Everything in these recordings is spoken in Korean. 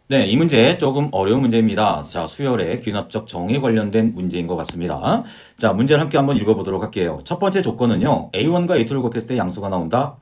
네, 이 문제 조금 어려운 문제입니다. 자, 수열의 귀납적 정에 관련된 문제인 것 같습니다. 자, 문제를 함께 한번 읽어보도록 할게요. 첫 번째 조건은요, A1과 A2를 곱했을 때 양수가 나온다.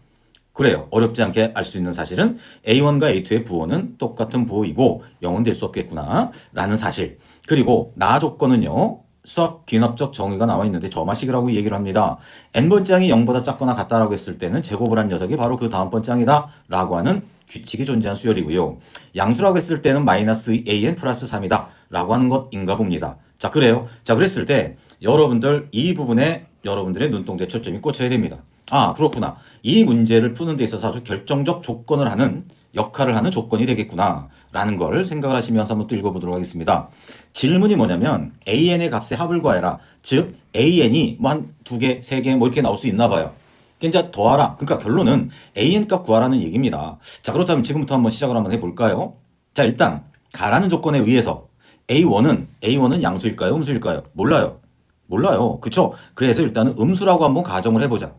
그래요. 어렵지 않게 알 수 있는 사실은 A1과 A2의 부호는 똑같은 부호이고 0은 될 수 없겠구나 라는 사실. 그리고 나 조건은요. 수학 귀납적 정의가 나와 있는데 점화식이라고 얘기를 합니다. n번 짝이 0보다 작거나 같다라고 했을 때는 제곱을 한 녀석이 바로 그 다음번 짝이다 라고 하는 규칙이 존재한 수열이고요. 양수라고 했을 때는 마이너스 an 플러스 3이다 라고 하는 것인가 봅니다. 자, 그래요. 자, 그랬을 때 여러분들 이 부분에 여러분들의 눈동자 초점이 꽂혀야 됩니다. 아, 그렇구나. 이 문제를 푸는 데 있어서 아주 결정적 조건을 하는 역할을 하는 조건이 되겠구나 라는 걸 생각을 하시면서 한번 또 읽어보도록 하겠습니다. 질문이 뭐냐면 an의 값의 합을 구하여라. 즉 an이 뭐 한 두 개, 세 개 뭐 이렇게 나올 수 있나 봐요. 이제 더하라. 그러니까 결론은 an 값 구하라는 얘기입니다. 자, 그렇다면 지금부터 한번 시작을 한번 해볼까요? 자, 일단 가라는 조건에 의해서 A1은 양수일까요? 음수일까요? 몰라요. 몰라요. 그쵸? 그래서 일단은 음수라고 한번 가정을 해보자.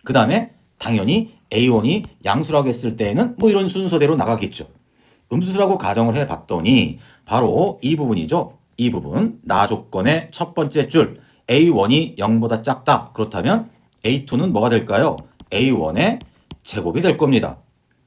그 다음에 당연히 A1이 양수라고 했을 때에는 뭐 이런 순서대로 나가겠죠. 음수라고 가정을 해봤더니 바로 이 부분이죠. 이 부분 나 조건의 첫 번째 줄 A1이 0보다 작다. 그렇다면 A2는 뭐가 될까요? A1의 제곱이 될 겁니다.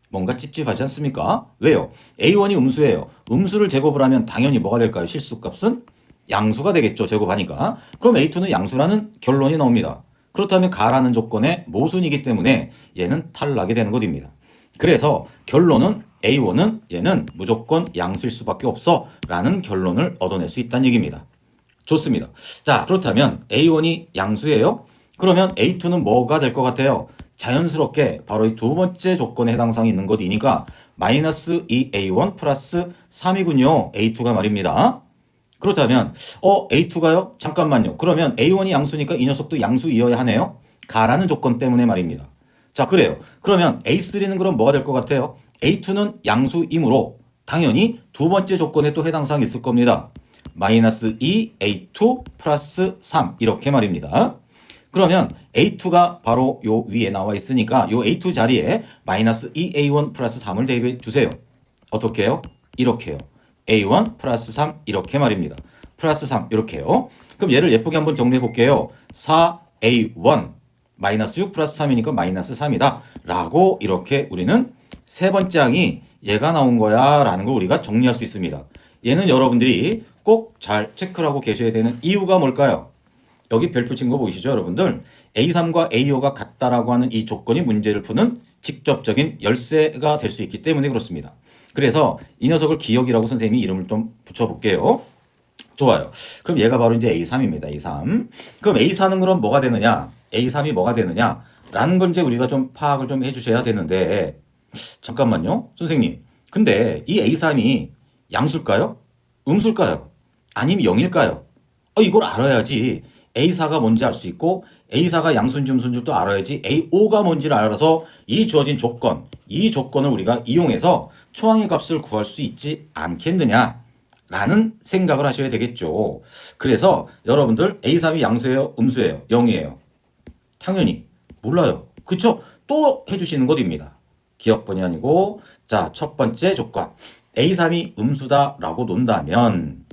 뭔가 찝찝하지 않습니까? 왜요? A1이 음수예요. 음수를 제곱을 하면 당연히 뭐가 될까요? 실수값은 양수가 되겠죠. 제곱하니까. 그럼 A2는 양수라는 결론이 나옵니다. 그렇다면 가라는 조건의 모순이기 때문에 얘는 탈락이 되는 것입니다. 그래서 결론은 A1은 얘는 무조건 양수일 수밖에 없어 라는 결론을 얻어낼 수 있다는 얘기입니다. 좋습니다. 자, 그렇다면 A1이 양수예요? 그러면 A2는 뭐가 될 것 같아요? 자연스럽게 바로 이 두 번째 조건에 해당 사항이 있는 것이니까 마이너스 2A1 플러스 3이군요. A2가 말입니다. 그렇다면 A2가요? 잠깐만요. 그러면 A1이 양수니까 이 녀석도 양수이어야 하네요. 가라는 조건 때문에 말입니다. 자, 그래요. 그러면 A3는 그럼 뭐가 될 것 같아요? A2는 양수이므로 당연히 두 번째 조건에 또 해당 사항이 있을 겁니다. 마이너스 2A2 플러스 3 이렇게 말입니다. 그러면 A2가 바로 요 위에 나와 있으니까 요 A2 자리에 마이너스 2A1 플러스 3을 대입해 주세요. 어떻게 해요? 이렇게요. A1 플러스 3 이렇게 말입니다. 플러스 3 이렇게요. 그럼 얘를 예쁘게 한번 정리해 볼게요. 4A1 마이너스 6 플러스 3이니까 마이너스 3이다. 라고 이렇게 우리는 세 번째 항이 얘가 나온 거야 라는 걸 우리가 정리할 수 있습니다. 얘는 여러분들이 꼭 잘 체크를 하고 계셔야 되는 이유가 뭘까요? 여기 별표 친 거 보이시죠, 여러분들? A3과 A5가 같다라고 하는 이 조건이 문제를 푸는 직접적인 열쇠가 될 수 있기 때문에 그렇습니다. 그래서 이 녀석을 기억이라고 선생님이 이름을 좀 붙여볼게요. 좋아요. 그럼 얘가 바로 이제 A3입니다. A3. 그럼 A4는 그럼 뭐가 되느냐? A3이 뭐가 되느냐? 라는 걸 이제 우리가 좀 파악을 좀 해주셔야 되는데, 잠깐만요. 선생님. 근데 이 A3이 양수일까요? 음수일까요? 아니면 0일까요? 이걸 알아야지 A4가 뭔지 알 수 있고 A4가 양수인지 음수인지 또 알아야지 A5가 뭔지를 알아서 이 주어진 조건, 이 조건을 우리가 이용해서 초항의 값을 구할 수 있지 않겠느냐 라는 생각을 하셔야 되겠죠. 그래서 여러분들 A3이 양수예요? 음수예요? 0이에요? 당연히 몰라요. 그쵸? 또 해주시는 것입니다. 기억번이 아니고 자, 첫 번째 조건 A3이 음수다라고 논다면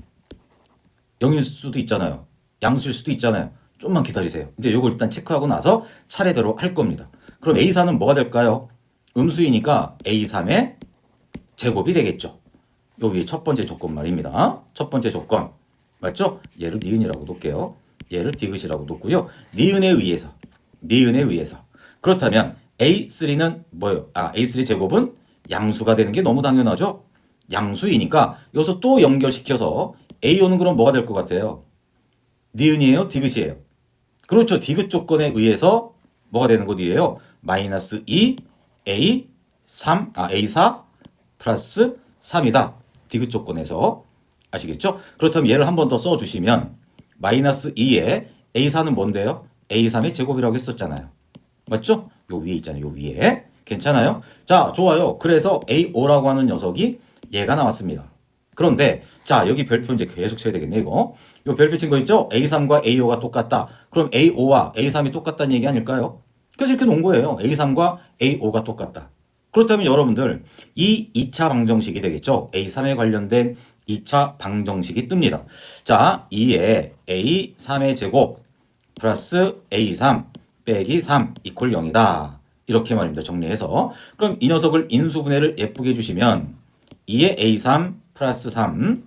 0일 수도 있잖아요. 양수일 수도 있잖아요. 좀만 기다리세요. 이제 요거 일단 체크하고 나서 차례대로 할 겁니다. 그럼 A4는 뭐가 될까요? 음수이니까 A3의 제곱이 되겠죠. 요 위에 첫 번째 조건 말입니다. 첫 번째 조건. 맞죠? 얘를 니은이라고 놓을게요. 얘를 디귿이라고 놓고요. 니은에 의해서. 그렇다면 A3는 뭐예요? A3 제곱은 양수가 되는 게 너무 당연하죠? 양수이니까 여기서 또 연결시켜서 A5는 그럼 뭐가 될 것 같아요? 니은이에요? 디귿이에요? 그렇죠. 디귿 조건에 의해서 뭐가 되는 것이에요? 마이너스 2 A4 플러스 3이다. 디귿 조건에서. 아시겠죠? 그렇다면 얘를 한 번 더 써주시면 마이너스 2에 A4는 뭔데요? A3의 제곱이라고 했었잖아요. 맞죠? 요 위에 있잖아요. 요 위에. 괜찮아요? 자, 좋아요. 그래서 A5라고 하는 녀석이 얘가 나왔습니다. 그런데 자, 여기 별표 이제 계속 쳐야 되겠네, 이거. 요 별표 친 거 있죠? A3과 A5가 똑같다. 그럼 A5와 A3이 똑같다는 얘기 아닐까요? 그래서 이렇게 놓은 거예요. A3과 A5가 똑같다. 그렇다면 여러분들 이 2차 방정식이 되겠죠. A3에 관련된 2차 방정식이 뜹니다. 자, 2에 A3의 제곱 플러스 A3 빼기 3 이퀄 0이다. 이렇게 말입니다. 정리해서. 그럼 이 녀석을 인수분해를 예쁘게 해주시면 2의 A3 플러스 3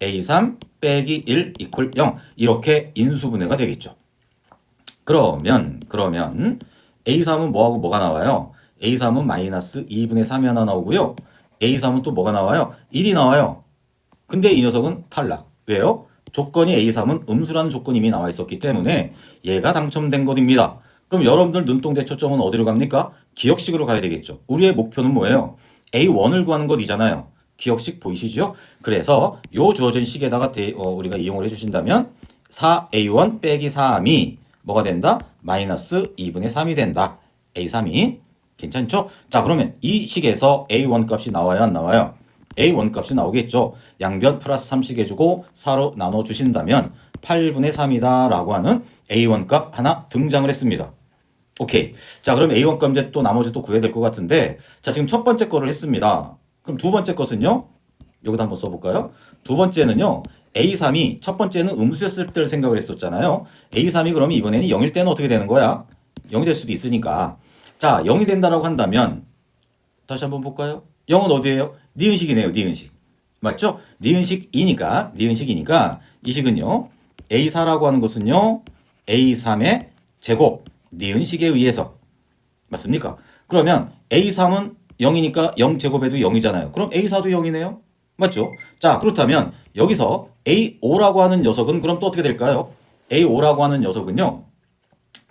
A3 빼기 1 이퀄 0 이렇게 인수분해가 되겠죠. 그러면 A3은 뭐하고 뭐가 나와요? A3은 마이너스 2분의 3이 하나 나오고요. A3은 또 뭐가 나와요? 1이 나와요. 근데 이 녀석은 탈락. 왜요? 조건이 A3은 음수라는 조건이 이미 나와 있었기 때문에 얘가 당첨된 것입니다. 그럼 여러분들 눈동자 초점은 어디로 갑니까? 기억식으로 가야 되겠죠. 우리의 목표는 뭐예요? A1을 구하는 것이잖아요. 기억식 보이시죠? 그래서 요 주어진 식에다가 우리가 이용을 해주신다면 4A1 빼기 3이 뭐가 된다? 마이너스 2분의 3이 된다. A3이. 괜찮죠? 자, 그러면 이 식에서 A1 값이 나와요, 안 나와요? A1 값이 나오겠죠. 양변 플러스 3씩 해주고 4로 나눠주신다면 8분의 3이다 라고 하는 A1 값 하나 등장을 했습니다. 오케이. 자, 그럼 A1 값 이제 또 나머지 또 구해야 될 것 같은데, 자, 지금 첫 번째 거를 했습니다. 그럼 두 번째 것은요? 여기다 한번 써볼까요? 두 번째는요. A3이 첫 번째는 음수였을 때를 생각을 했었잖아요. A3이 그러면 이번에는 0일 때는 어떻게 되는 거야? 0이 될 수도 있으니까. 자, 0이 된다라고 한다면 다시 한번 볼까요? 0은 어디예요? 니은식이네요. 니은식. 맞죠? 니은식이니까 이 식은요. A4라고 하는 것은요. A3의 제곱 니은식에 의해서 맞습니까? 그러면 A3은 0이니까 0제곱에도 0이잖아요. 그럼 A4도 0이네요. 맞죠? 자, 그렇다면 여기서 A5라고 하는 녀석은 그럼 또 어떻게 될까요? A5라고 하는 녀석은요.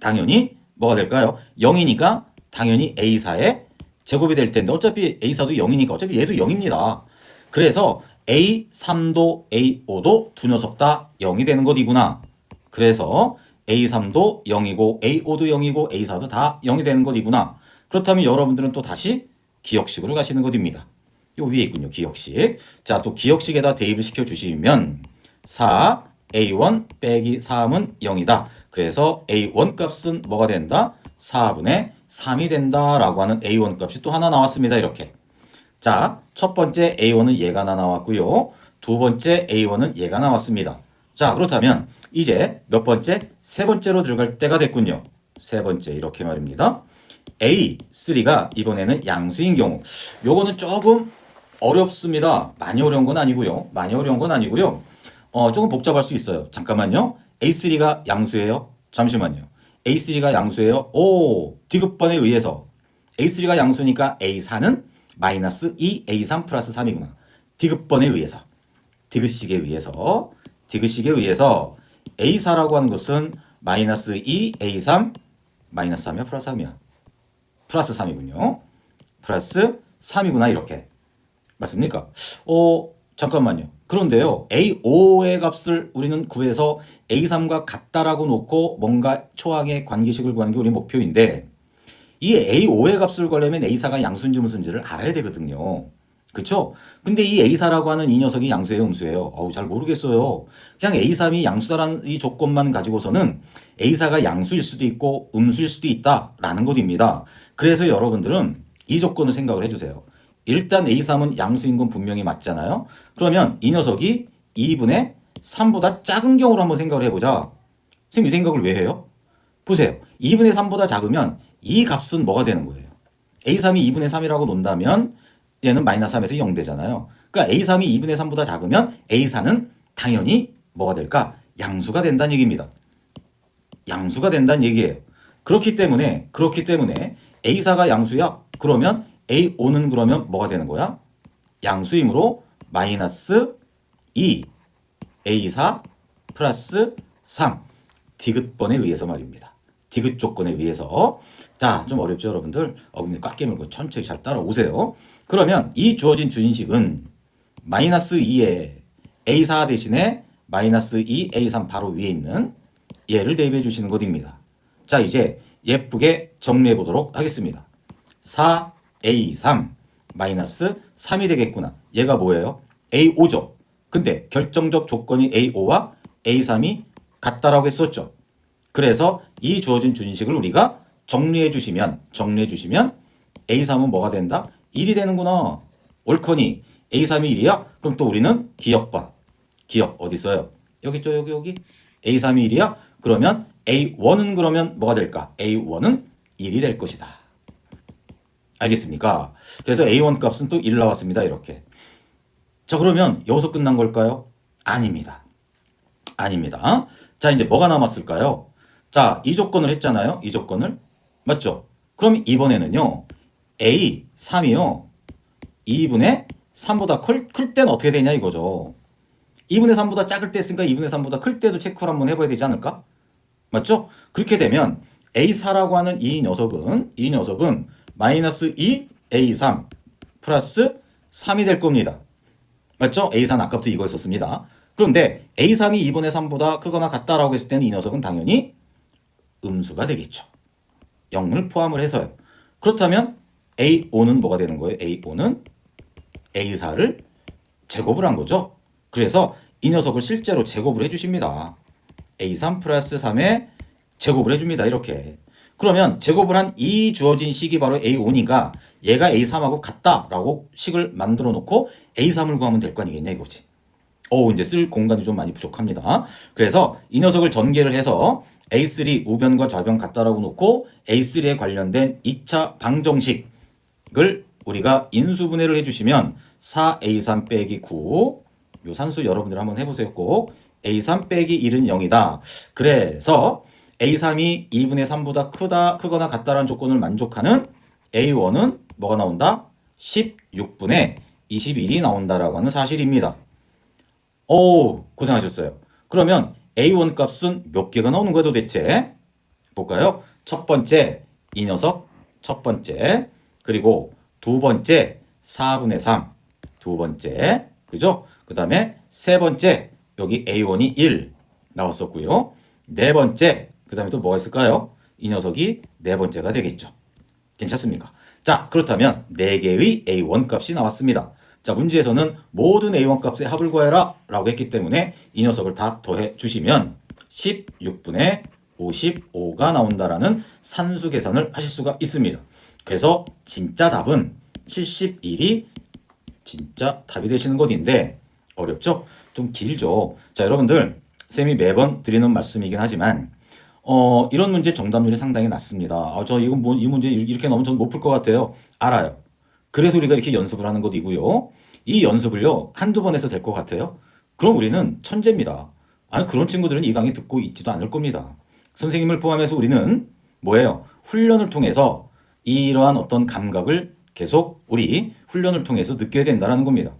당연히 뭐가 될까요? 0이니까 당연히 A4의 제곱이 될 텐데 어차피 A4도 0이니까 어차피 얘도 0입니다. 그래서 A3도 A5도 두 녀석 다 0이 되는 것이구나. 그래서 A3도 0이고 A5도 0이고 A4도 다 0이 되는 것이구나. 그렇다면 여러분들은 또 다시 기억식으로 가시는 것입니다. 요 위에 있군요. 기억식. 자, 또 기억식에다 대입을 시켜주시면 4A1 빼기 3은 0이다. 그래서 A1 값은 뭐가 된다? 4분의 3이 된다라고 하는 A1 값이 또 하나 나왔습니다. 이렇게. 자, 첫 번째 A1은 얘가 하나 나왔고요. 두 번째 A1은 얘가 나왔습니다. 자, 그렇다면 이제 몇 번째? 세 번째로 들어갈 때가 됐군요. 세 번째 이렇게 말입니다. A3가 이번에는 양수인 경우. 요거는 조금 어렵습니다. 많이 어려운 건 아니고요. 조금 복잡할 수 있어요. 잠깐만요. A3가 양수예요? 잠시만요. A3가 양수예요? 오, 디귿번에 의해서 A3가 양수니까 A4는 마이너스 2A3 플러스 3이구나. 디귿번에 의해서 디귿식에 의해서 A4라고 하는 것은 마이너스 2A3 마이너스 3이야 플러스 3이야? 플러스 3이군요. 플러스 3이구나 이렇게. 맞습니까? 잠깐만요. 그런데요. A5의 값을 우리는 구해서 A3과 같다라고 놓고 뭔가 초항의 관계식을 구하는 게 우리 목표인데 이 A5의 값을 구하려면 A4가 양수인지 무슨지를 알아야 되거든요. 그쵸? 근데 이 A4라고 하는 이 녀석이 양수예요, 음수예요? 잘 모르겠어요. 그냥 A3이 양수다라는 이 조건만 가지고서는 A4가 양수일 수도 있고 음수일 수도 있다라는 것입니다. 그래서 여러분들은 이 조건을 생각을 해주세요. 일단 A3은 양수인 건 분명히 맞잖아요. 그러면 이 녀석이 2분의 3보다 작은 경우로 한번 생각을 해보자. 선생님 이 생각을 왜 해요? 보세요. 2분의 3보다 작으면 이 값은 뭐가 되는 거예요? A3이 2분의 3이라고 논다면 얘는 마이너스 3에서 0 되잖아요. 그러니까 A3이 2분의 3보다 작으면 A4는 당연히 뭐가 될까? 양수가 된다는 얘기입니다. 양수가 된다는 얘기예요. 그렇기 때문에 A4가 양수야? 그러면 A5는 그러면 뭐가 되는 거야? 양수이므로 마이너스 2 A4 플러스 3 디귿번에 의해서 말입니다. 디귿 조건에 의해서. 자, 좀 어렵죠 여러분들? 어금니 꽉 깨물고 천천히 잘 따라오세요. 그러면 이 주어진 주인식은 마이너스 2에 A4 대신에 마이너스 2 A3 바로 위에 있는 얘를 대입해 주시는 것입니다. 자, 이제 예쁘게 정리해 보도록 하겠습니다. 4A3 마이너스 3이 되겠구나. 얘가 뭐예요? A5죠. 근데 결정적 조건이 A5와 A3이 같다라고 했었죠. 그래서 이 주어진 주인식을 우리가 정리해 주시면 A3은 뭐가 된다? 1이 되는구나. 옳거니 A3이 1이야? 그럼 또 우리는 기억 봐. 기억 어디 있어요? 여기 있죠, 여기. A3이 1이야? 그러면 A1은 그러면 뭐가 될까? A1은 1이 될 것이다. 알겠습니까? 그래서 A1 값은 또 1 나왔습니다. 이렇게. 자, 그러면 여기서 끝난 걸까요? 아닙니다. 아닙니다. 자, 이제 뭐가 남았을까요? 자, 이 조건을 했잖아요. 이 조건을. 맞죠? 그럼 이번에는요. A3이요. 2분의 3보다 클 때는 어떻게 되냐 이거죠. 2분의 3보다 작을 때 했으니까 2분의 3보다 클 때도 체크를 한번 해봐야 되지 않을까? 맞죠? 그렇게 되면 A4라고 하는 이 녀석은 마이너스 2 A3 플러스 3이 될 겁니다. 맞죠? A4는 아까부터 이거였었습니다. 그런데 A3이 2분의 3보다 크거나 같다라고 했을 때는 이 녀석은 당연히 음수가 되겠죠. 0을 포함을 해서요. 그렇다면 A5는 뭐가 되는 거예요? A5는 A4를 제곱을 한 거죠. 그래서 이 녀석을 실제로 제곱을 해주십니다. A3 플러스 3에 제곱을 해줍니다. 이렇게. 그러면 제곱을 한 이 주어진 식이 바로 A5니까 얘가 A3하고 같다라고 식을 만들어 놓고 A3을 구하면 될 거 아니겠냐 이거지. 이제 쓸 공간이 좀 많이 부족합니다. 그래서 이 녀석을 전개를 해서 A3 우변과 좌변 같다라고 놓고 A3에 관련된 2차 방정식을 우리가 인수분해를 해주시면 4A3 빼기 9 요 산수 여러분들 한번 해보세요. 꼭 A3 빼기 1은 0이다. 그래서 A3이 2분의 3보다 크거나 같다라는 조건을 만족하는 A1은 뭐가 나온다? 16분의 21이 나온다라고 하는 사실입니다. 오, 고생하셨어요. 그러면 A1 값은 몇 개가 나오는 거야 도대체? 볼까요? 첫 번째 이 녀석 첫 번째, 그리고 두 번째 4분의 3 두 번째, 그죠? 그 다음에 세 번째 여기 A1이 1 나왔었고요. 네 번째 그 다음에 또 뭐가 있을까요? 이 녀석이 네 번째가 되겠죠. 괜찮습니까? 자, 그렇다면 4개의 A1 값이 나왔습니다. 자, 문제에서는 모든 A1 값의 합을 구해라 라고 했기 때문에 이 녀석을 다 더해 주시면 16분의 55가 나온다라는 산수 계산을 하실 수가 있습니다. 그래서 진짜 답은 71이 진짜 답이 되시는 것인데 어렵죠? 좀 길죠? 자, 여러분들 쌤이 매번 드리는 말씀이긴 하지만 이런 문제 정답률이 상당히 낮습니다. 이 문제 이렇게 나오면 저는 못 풀 것 같아요. 알아요. 그래서 우리가 이렇게 연습을 하는 것이고요. 이 연습을요, 한두 번 해서 될 것 같아요. 그럼 우리는 천재입니다. 아니, 그런 친구들은 이 강의 듣고 있지도 않을 겁니다. 선생님을 포함해서 우리는 뭐예요? 훈련을 통해서 이러한 어떤 감각을 계속 우리 훈련을 통해서 느껴야 된다는 겁니다.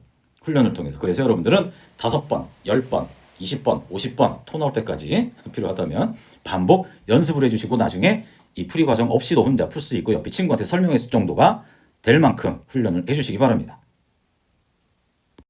훈련을 통해서. 그래서 여러분들은 5번, 10번, 20번, 50번 토 나올 때까지 필요하다면 반복 연습을 해주시고 나중에 이 풀이 과정 없이도 혼자 풀 수 있고 옆에 친구한테 설명했을 정도가 될 만큼 훈련을 해주시기 바랍니다.